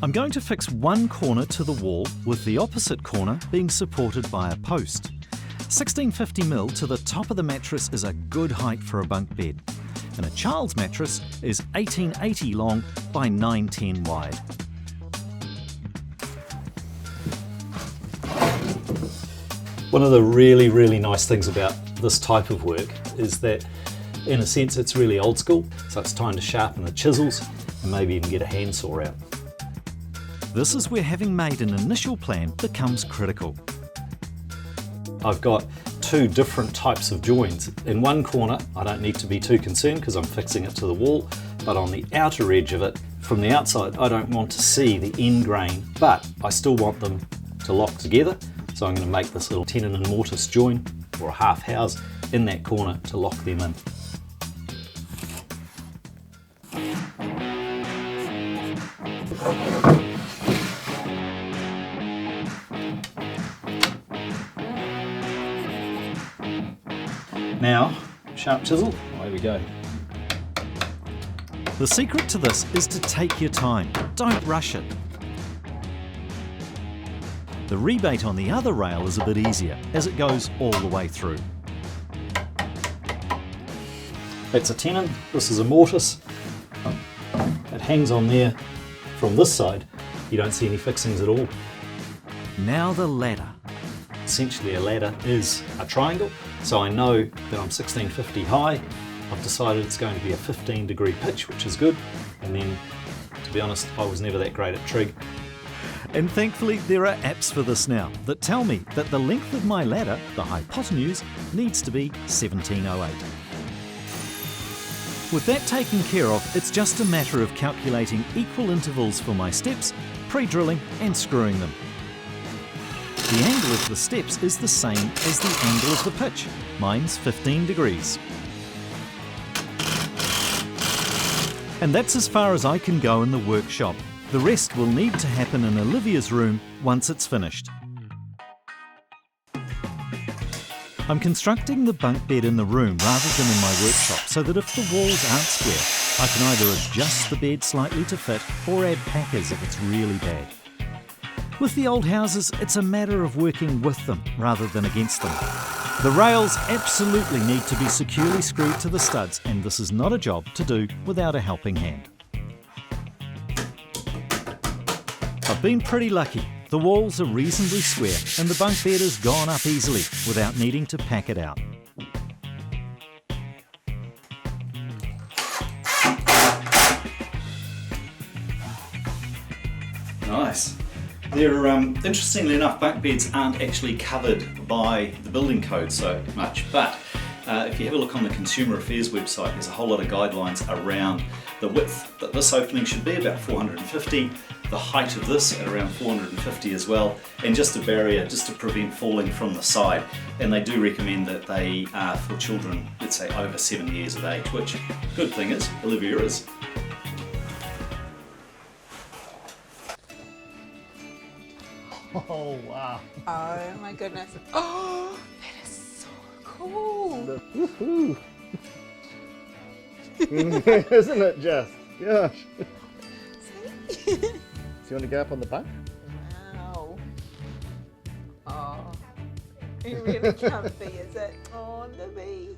I'm going to fix one corner to the wall with the opposite corner being supported by a post. 1650mm to the top of the mattress is a good height for a bunk bed, and a child's mattress is 1880 long by 910 wide. One of the really nice things about this type of work is that in a sense it's really old school, so it's time to sharpen the chisels and maybe even get a handsaw out. This is where having made an initial plan becomes critical. I've got two different types of joins. In one corner I don't need to be too concerned because I'm fixing it to the wall, but on the outer edge of it, from the outside, I don't want to see the end grain, but I still want them to lock together. So I'm going to make this little tenon and mortise join, or a half house, in that corner to lock them in. Now, sharp chisel, away we go. The secret to this is to take your time, don't rush it. The rebate on the other rail is a bit easier, as it goes all the way through. That's a tenon, this is a mortise. It hangs on there from this side. You don't see any fixings at all. Now the ladder. Essentially a ladder is a triangle, so I know that I'm 1650 high. I've decided it's going to be a 15-degree pitch, which is good. And then, to be honest, I was never that great at trig. And thankfully there are apps for this now that tell me that the length of my ladder, the hypotenuse, needs to be 1708. With that taken care of, it's just a matter of calculating equal intervals for my steps, pre-drilling and screwing them. The angle of the steps is the same as the angle of the pitch. Mine's 15 degrees. And that's as far as I can go in the workshop. The rest will need to happen in Olivia's room once it's finished. I'm constructing the bunk bed in the room rather than in my workshop so that if the walls aren't square, I can either adjust the bed slightly to fit or add packers if it's really bad. With the old houses, it's a matter of working with them rather than against them. The rails absolutely need to be securely screwed to the studs, and this is not a job to do without a helping hand. I've been pretty lucky. The walls are reasonably square and the bunk bed has gone up easily without needing to pack it out. Nice. They're, interestingly enough, bunk beds aren't actually covered by the building code so much, but if you have a look on the Consumer Affairs website, there's a whole lot of guidelines around the width that this opening should be, about 450, the height of this at around 450 as well, and just a barrier just to prevent falling from the side. And they do recommend that they are for children, let's say over 7 years of age, which, good thing is, Olivia is. Oh, wow. Oh my goodness. Oh, that is so cool. Woohoo. Isn't it just? Gosh. See? So you want to go up on the bunk? Wow. Oh, you really comfy, is it? Oh, Libby.